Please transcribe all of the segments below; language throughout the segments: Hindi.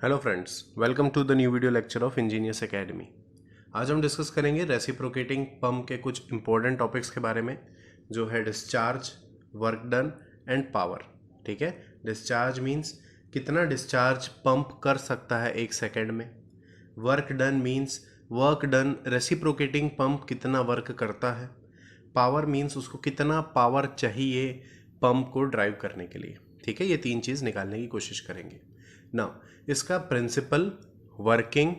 Hello friends, welcome to the new video lecture of Engineers Academy. आज हम डिस्कस करेंगे रेसिप्रोकेटिंग पंप के कुछ इंपॉर्टेंट टॉपिक्स के बारे में, जो है discharge, work done and power. ठीक है, डिस्चार्ज मीन्स कितना डिस्चार्ज पंप कर सकता है एक सेकेंड में। Work done means work done reciprocating pump कितना वर्क करता है। पावर मीन्स उसको कितना पावर चाहिए पंप को ड्राइव करने के लिए। ठीक है, ये तीन चीज़ निकालने की कोशिश करेंगे ना। इसका प्रिंसिपल, वर्किंग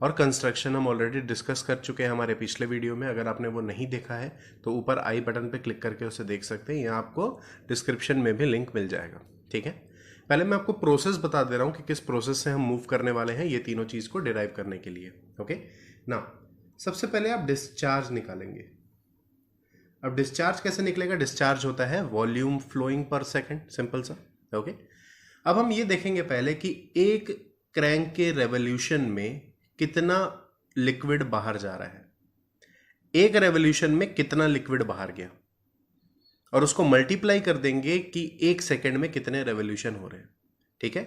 और कंस्ट्रक्शन हम ऑलरेडी डिस्कस कर चुके हैं हमारे पिछले वीडियो में। अगर आपने वो नहीं देखा है तो ऊपर आई बटन पे क्लिक करके उसे देख सकते हैं, या आपको डिस्क्रिप्शन में भी लिंक मिल जाएगा। ठीक है, पहले मैं आपको प्रोसेस बता दे रहा हूँ कि किस प्रोसेस से हम मूव करने वाले हैं ये तीनों चीज़ को डिराइव करने के लिए। ओके ना, सबसे पहले आप डिस्चार्ज निकालेंगे। अब डिस्चार्ज कैसे निकलेगा? डिस्चार्ज होता है वॉल्यूम फ्लोइंग पर सेकेंड, सिंपल सा। ओके, अब हम ये देखेंगे पहले कि एक क्रैंक के रेवोल्यूशन में कितना लिक्विड बाहर जा रहा है। एक रेवोल्यूशन में कितना लिक्विड बाहर गया, और उसको मल्टीप्लाई कर देंगे कि एक सेकेंड में कितने रेवोल्यूशन हो रहे हैं। ठीक है,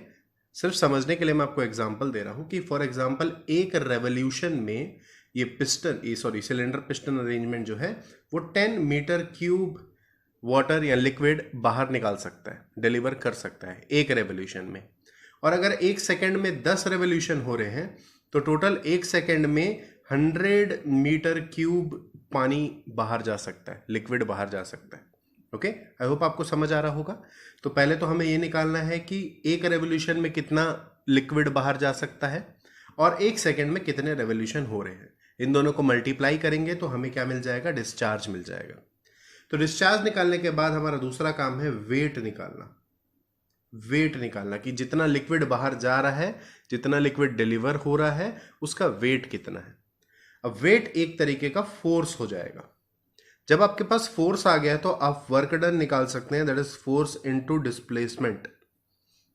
सिर्फ समझने के लिए मैं आपको एग्जांपल दे रहा हूं कि फॉर एग्जांपल एक रेवोल्यूशन में ये सिलेंडर पिस्टन अरेंजमेंट जो है वो 10 मीटर क्यूब वाटर या लिक्विड बाहर निकाल सकता है, डिलीवर कर सकता है एक रेवोल्यूशन में। और अगर एक सेकेंड में 10 रेवोल्यूशन हो रहे हैं तो टोटल एक सेकेंड में 100 मीटर क्यूब पानी बाहर जा सकता है, लिक्विड बाहर जा सकता है। ओके, आई होप आपको समझ आ रहा होगा। तो पहले तो हमें ये निकालना है कि एक रेवोल्यूशन में कितना लिक्विड बाहर जा सकता है और एक सेकेंड में कितने रेवोल्यूशन हो रहे हैं। इन दोनों को मल्टीप्लाई करेंगे तो हमें क्या मिल जाएगा? डिस्चार्ज मिल जाएगा। तो डिस्चार्ज निकालने के बाद हमारा दूसरा काम है वेट निकालना। वेट निकालना कि जितना लिक्विड बाहर जा रहा है, जितना लिक्विड डिलीवर हो रहा है, उसका वेट कितना है। अब वेट एक तरीके का फोर्स हो जाएगा। जब आपके पास फोर्स आ गया तो आप वर्क डन निकाल सकते हैं, that is force into displacement.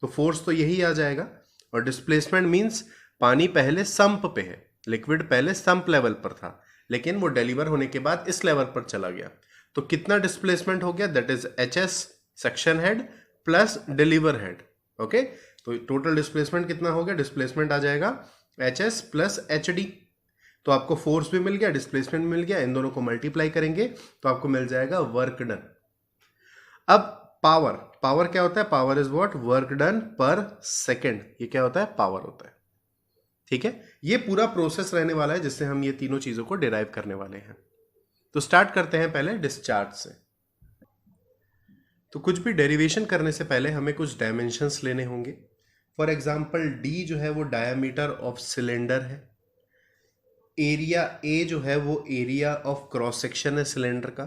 तो फोर्स तो यही आ जाएगा, और डिस्प्लेसमेंट मींस पानी पहले संप पे है, लिक्विड पहले संप लेवल पर था, लेकिन वो डिलीवर होने के बाद इस लेवल पर चला गया। तो कितना डिस्प्लेसमेंट हो गया? That is HS section head plus deliver head. Okay, तो टोटल डिस्प्लेसमेंट कितना हो गया? डिस्प्लेसमेंट आ जाएगा HS प्लस HD। तो आपको फोर्स भी मिल गया, डिस्प्लेसमेंट भी मिल गया, इन दोनों को मल्टीप्लाई करेंगे तो आपको मिल जाएगा वर्क डन। अब पावर, पावर क्या होता है? Power is what? Work done पर सेकेंड। ये क्या होता है? पावर होता है। ठीक है, ये पूरा प्रोसेस रहने वाला है जिससे हम ये तीनों चीजों को डिराइव करने वाले हैं। तो स्टार्ट करते हैं पहले डिस्चार्ज से। तो कुछ भी डेरिवेशन करने से पहले हमें कुछ डायमेंशंस लेने होंगे। फॉर एग्जांपल D जो है वो डायमीटर ऑफ सिलेंडर है। एरिया A जो है वो एरिया ऑफ क्रॉस सेक्शन है सिलेंडर का।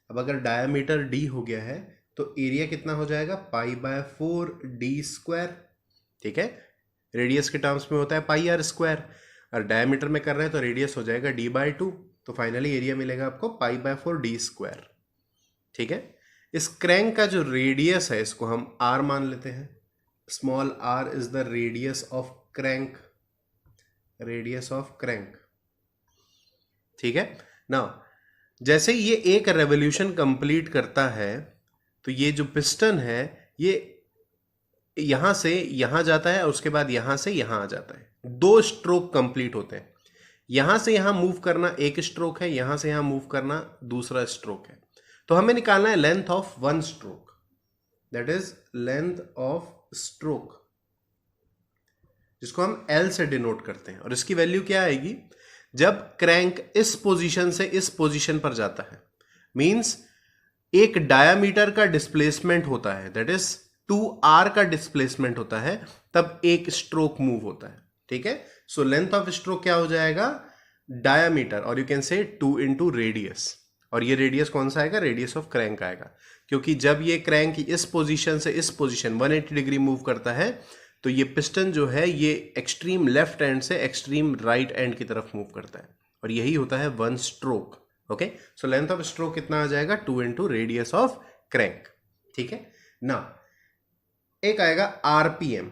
अब अगर डायमीटर D हो गया है तो एरिया कितना हो जाएगा? π/4d²। ठीक है, रेडियस के टर्म्स में होता है πr², और डायमीटर में कर रहे हैं तो रेडियस हो जाएगा d/2। तो फाइनली एरिया मिलेगा आपको π/4d²। ठीक है, इस क्रैंक का जो रेडियस है इसको हम r मान लेते हैं। Small r is the radius of crank, radius of crank. ठीक है ना, जैसे ये एक रेवोल्यूशन कंप्लीट करता है तो ये जो पिस्टन है ये यहां से यहां जाता है और उसके बाद यहां से यहां आ जाता है। 2 स्ट्रोक कंप्लीट होते हैं। यहां से यहां मूव करना एक स्ट्रोक है, यहां से यहां मूव करना दूसरा स्ट्रोक है। तो हमें निकालना है length of 1 stroke, that is length of stroke, जिसको हम L से डिनोट करते हैं। और इसकी वैल्यू क्या आएगी? जब क्रैंक इस पोजीशन से इस पोजीशन पर जाता है, मींस एक डायामीटर का डिस्प्लेसमेंट होता है, दैट इज 2r का डिस्प्लेसमेंट होता है, तब एक स्ट्रोक मूव होता है। ठीक है, सो लेंथ ऑफ स्ट्रोक क्या हो जाएगा? डायामीटर, और you can say 2 into radius. और ये रेडियस कौन सा आएगा? रेडियस ऑफ क्रैंक आएगा, क्योंकि जब ये क्रैंक इस पोजीशन से इस पोजीशन 180 डिग्री मूव करता है तो ये पिस्टन जो है ये एक्सट्रीम लेफ्ट एंड से एक्सट्रीम राइट एंड की तरफ मूव करता है, और यही होता है 1 stroke. Okay, so length of stroke कितना आ जाएगा? 2 इंटू रेडियस ऑफ क्रैंक। ठीक है ना, एक आएगा RPM।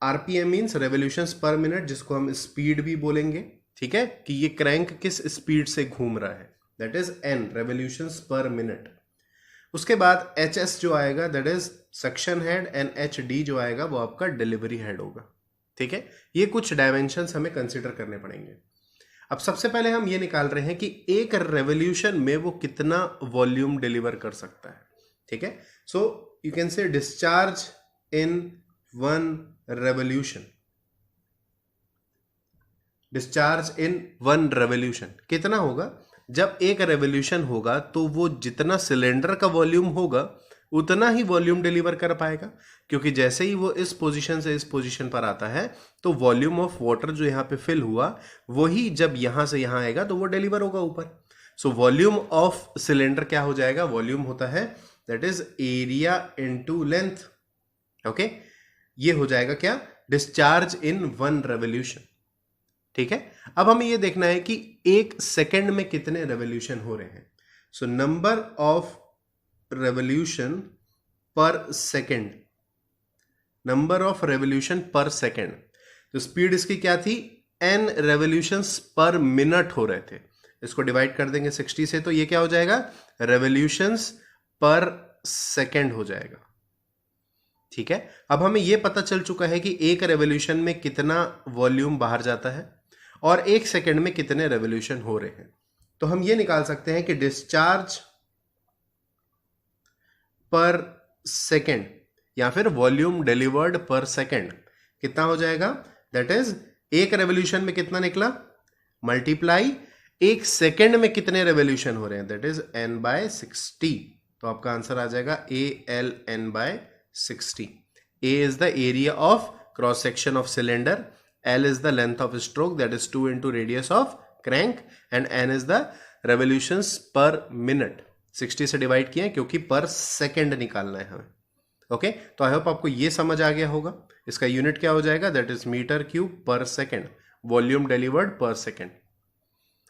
RPM मीन्स रेवोल्यूशंस पर मिनट, जिसको हम स्पीड भी बोलेंगे। ठीक है, कि ये क्रैंक किस स्पीड से घूम रहा है, दैट इज N, रेवोल्यूशंस पर मिनट। उसके बाद HS जो आएगा that is suction head, and HD जो आएगा वो आपका डिलीवरी हेड होगा। ठीक है, ये कुछ डायमेंशंस हमें कंसिडर करने पड़ेंगे। अब सबसे पहले हम ये निकाल रहे हैं कि एक रेवोल्यूशन में वो कितना वॉल्यूम डिलीवर कर सकता है। ठीक है, so you can say discharge in one revolution, discharge in one revolution कितना होगा? जब एक रेवोल्यूशन होगा तो वो जितना सिलेंडर का वॉल्यूम होगा उतना ही वॉल्यूम डिलीवर कर पाएगा, क्योंकि जैसे ही वो इस पोजीशन से इस पोजीशन पर आता है तो वॉल्यूम ऑफ वाटर जो यहाँ पे फिल हुआ वही जब यहाँ से यहाँ आएगा तो वो डिलीवर होगा ऊपर। सो वॉल्यूम ऑफ सिलेंडर क्या हो जाएगा? वॉल्यूम होता है that is area into length. Okay, ये हो जाएगा क्या? Discharge in one revolution. ठीक है, अब हमें ये देखना है कि एक सेकंड में कितने रेवोल्यूशन हो रहे हैं। सो नंबर ऑफ रेवोल्यूशन पर सेकंड, नंबर ऑफ रेवोल्यूशन पर सेकंड, तो स्पीड इसकी क्या थी? n रेवोल्यूशंस पर मिनट हो रहे थे। इसको डिवाइड कर देंगे 60 से, तो ये क्या हो जाएगा? रेवोल्यूशंस पर सेकंड हो जाएगा। ठीक है, अब हमें यह पता चल चुका है कि एक रेवोल्यूशन में कितना वॉल्यूम बाहर जाता है और एक सेकंड में कितने रेवोल्यूशन हो रहे हैं। तो हम ये निकाल सकते हैं कि डिस्चार्ज पर सेकंड या फिर वॉल्यूम डिलीवर्ड पर सेकंड कितना हो जाएगा? दैट इज एक रेवोल्यूशन में कितना निकला मल्टीप्लाई एक सेकंड में कितने रेवोल्यूशन हो रहे हैं, दैट इज n/60। तो आपका आंसर आ जाएगा ALN/60। A is the area of cross section of cylinder, L is the length of stroke that is 2 into radius of crank and N is the revolutions per minute। 60 से डिवाइड किया क्योंकि पर सेकंड निकालना है हमें। ओके, तो आई होप आपको ये समझ आ गया होगा। इसका यूनिट क्या हो जाएगा? दैट इज मीटर क्यूब पर सेकंड, वॉल्यूम डिलीवर्ड पर सेकंड।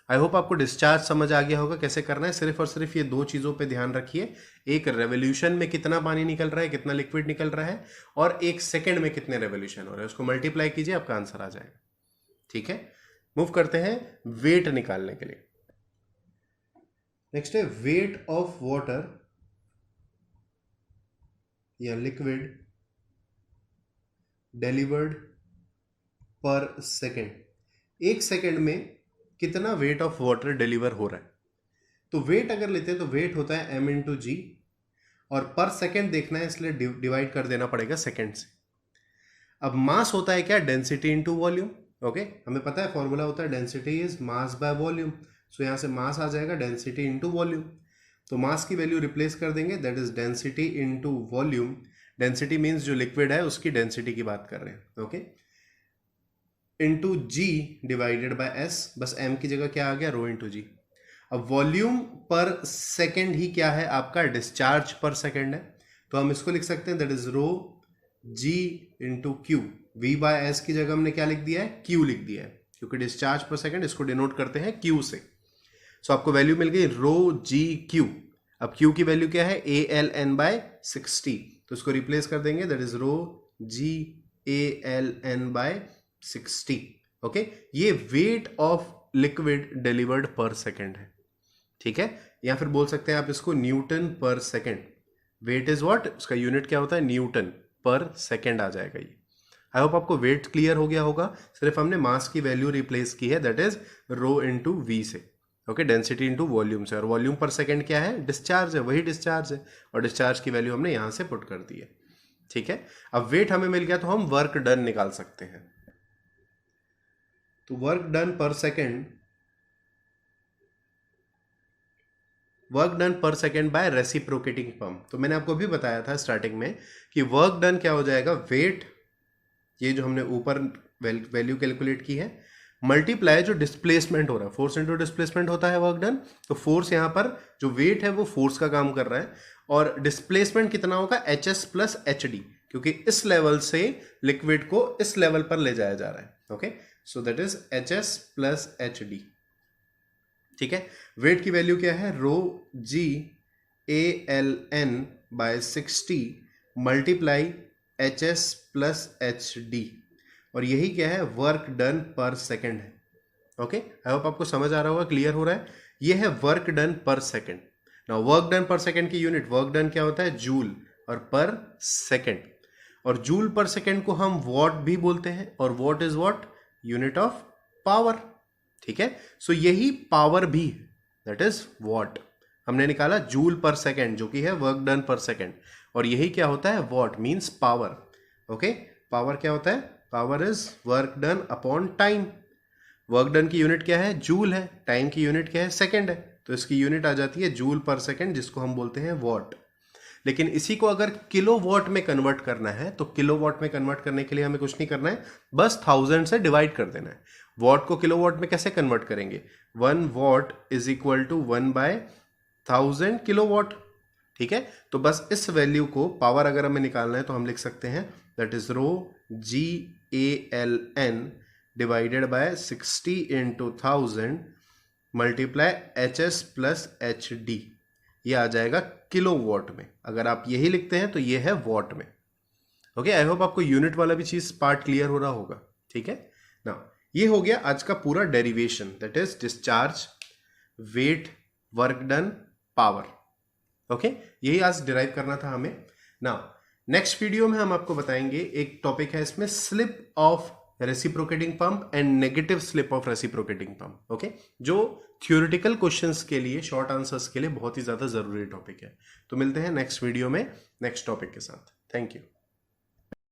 आई होप आपको डिस्चार्ज समझ आ गया होगा कैसे करना है। सिर्फ और सिर्फ ये दो चीजों पे ध्यान रखिए, एक रेवोल्यूशन में कितना पानी निकल रहा है, कितना लिक्विड निकल रहा है, और एक सेकंड में कितने रेवोल्यूशन हो रहे हैं, उसको मल्टीप्लाई कीजिए, आपका आंसर आ जाएगा। ठीक है, मूव करते हैं वेट निकालने के लिए। नेक्स्ट है वेट ऑफ वाटर या लिक्विड डिलीवर्ड पर सेकंड। एक सेकंड में कितना वेट ऑफ वाटर डिलीवर हो रहा है। तो वेट अगर लेते हैं तो वेट होता है m इंटू जी, और पर सेकंड देखना है इसलिए डिवाइड कर देना पड़ेगा सेकंड से। अब मास होता है क्या? Density into volume. ओके, हमें पता है फॉर्मूला होता है density is mass by volume. So यहां से मास आ जाएगा डेंसिटी इंटू वॉल्यूम। तो मास की वैल्यू रिप्लेस कर देंगे, that is density into volume. Density means जो लिक्विड है उसकी डेंसिटी की बात कर रहे हैं। Okay, into g divided by s, बस एम की जगह क्या आ गया? Rho into g. अब वॉल्यूम पर सेकेंड ही क्या है? आपका डिस्चार्ज पर सेकेंड है, तो हम इसको लिख सकते हैं that is rho g into q. V by s की जगह हमने क्या लिख दिया है? क्यू लिख दिया है, क्योंकि डिस्चार्ज पर सेकेंड इसको डिनोट करते हैं क्यू से। सो आपको वैल्यू मिल गई रो जी क्यू। अब क्यू की वैल्यू क्या है? ALN/60, तो इसको रिप्लेस कर देंगे, that is rho g ALN/60। Okay, ये वेट ऑफ लिक्विड डिलीवर्ड पर सेकेंड है। ठीक है, या फिर बोल सकते हैं आप इसको न्यूटन पर सेकेंड। Weight is what? उसका यूनिट क्या होता है? न्यूटन पर सेकेंड आ जाएगा ये। आई होप आपको वेट क्लियर हो गया होगा। सिर्फ हमने मास की वैल्यू रिप्लेस की है, that is rho into v से। ओके, डेंसिटी इंटू वॉल्यूम से, और वॉल्यूम पर सेकेंड क्या है? डिस्चार्ज है, वही डिस्चार्ज है, और डिस्चार्ज की वैल्यू हमने यहां से पुट कर दी है। ठीक है, अब वेट हमें मिल गया तो हम वर्क डन निकाल सकते हैं। तो वर्क डन पर सेकेंड, वर्क डन पर सेकेंड बाय रेसिप्रोकेटिंग पंप। तो मैंने आपको भी बताया था स्टार्टिंग में कि वर्क डन क्या हो जाएगा? वेट, ये जो हमने ऊपर वैल्यू कैलकुलेट की है, मल्टीप्लाई जो डिस्प्लेसमेंट हो रहा है, फोर्स इंटू डिस्प्लेसमेंट होता है वर्क डन। तो फोर्स यहाँ पर जो वेट है वो फोर्स का काम कर रहा है, और डिस्प्लेसमेंट कितना होगा? HS प्लस HD, क्योंकि इस लेवल से लिक्विड को इस लेवल पर ले जाया जा रहा है। Okay, so that is HS plus HD। ठीक है, वेट की वैल्यू क्या है? रो g ALN/60 multiply HS plus HD, और यही क्या है? वर्क डन पर सेकेंड है। ओके, आई होप आपको समझ आ रहा होगा, क्लियर हो रहा है। ये है वर्क डन पर सेकेंड। नाउ वर्क डन पर सेकेंड की यूनिट, वर्क डन क्या होता है? जूल, और पर सेकेंड। और जूल पर सेकेंड को हम वॉट भी बोलते हैं, और what is what? Unit of power. ठीक है, सो यही पावर भी, दैट इज वॉट। हमने निकाला जूल पर सेकेंड जो कि है वर्क डन पर सेकेंड, और यही क्या होता है? What means power. Okay, power क्या होता है? Power is work done upon time. Work done की यूनिट क्या है? जूल है। टाइम की यूनिट क्या है? सेकेंड है। तो इसकी यूनिट आ जाती है जूल पर सेकेंड, जिसको हम बोलते हैं वॉट। लेकिन इसी को अगर किलो वॉट में कन्वर्ट करना है तो किलो वॉट में कन्वर्ट करने के लिए हमें कुछ नहीं करना है, बस 1000 से डिवाइड कर देना है। वॉट को किलो वॉट में कैसे कन्वर्ट करेंगे? 1 watt is equal to 1/1000 kilowatt. ठीक है, तो बस इस वैल्यू को, पावर अगर हमें निकालना है तो हम लिख सकते हैं that is rho GALN divided by 60 into 1000 multiply HS plus HD। ये आ जाएगा किलो वॉट में। अगर आप यही लिखते हैं तो ये है वॉट में। ओके, आई होप आपको यूनिट वाला भी चीज पार्ट क्लियर हो रहा होगा। ठीक है ना, ये हो गया आज का पूरा derivation, that is discharge, weight, work done, power. Okay, यही आज डिराइव करना था हमें ना। नेक्स्ट वीडियो में हम आपको बताएंगे, एक टॉपिक है इसमें, slip of reciprocating pump and negative slip of reciprocating pump. Okay, जो थ्योरेटिकल क्वेश्चंस के लिए, शॉर्ट आंसर्स के लिए बहुत ही ज्यादा जरूरी टॉपिक है। तो मिलते हैं नेक्स्ट वीडियो में नेक्स्ट टॉपिक के साथ। Thank you.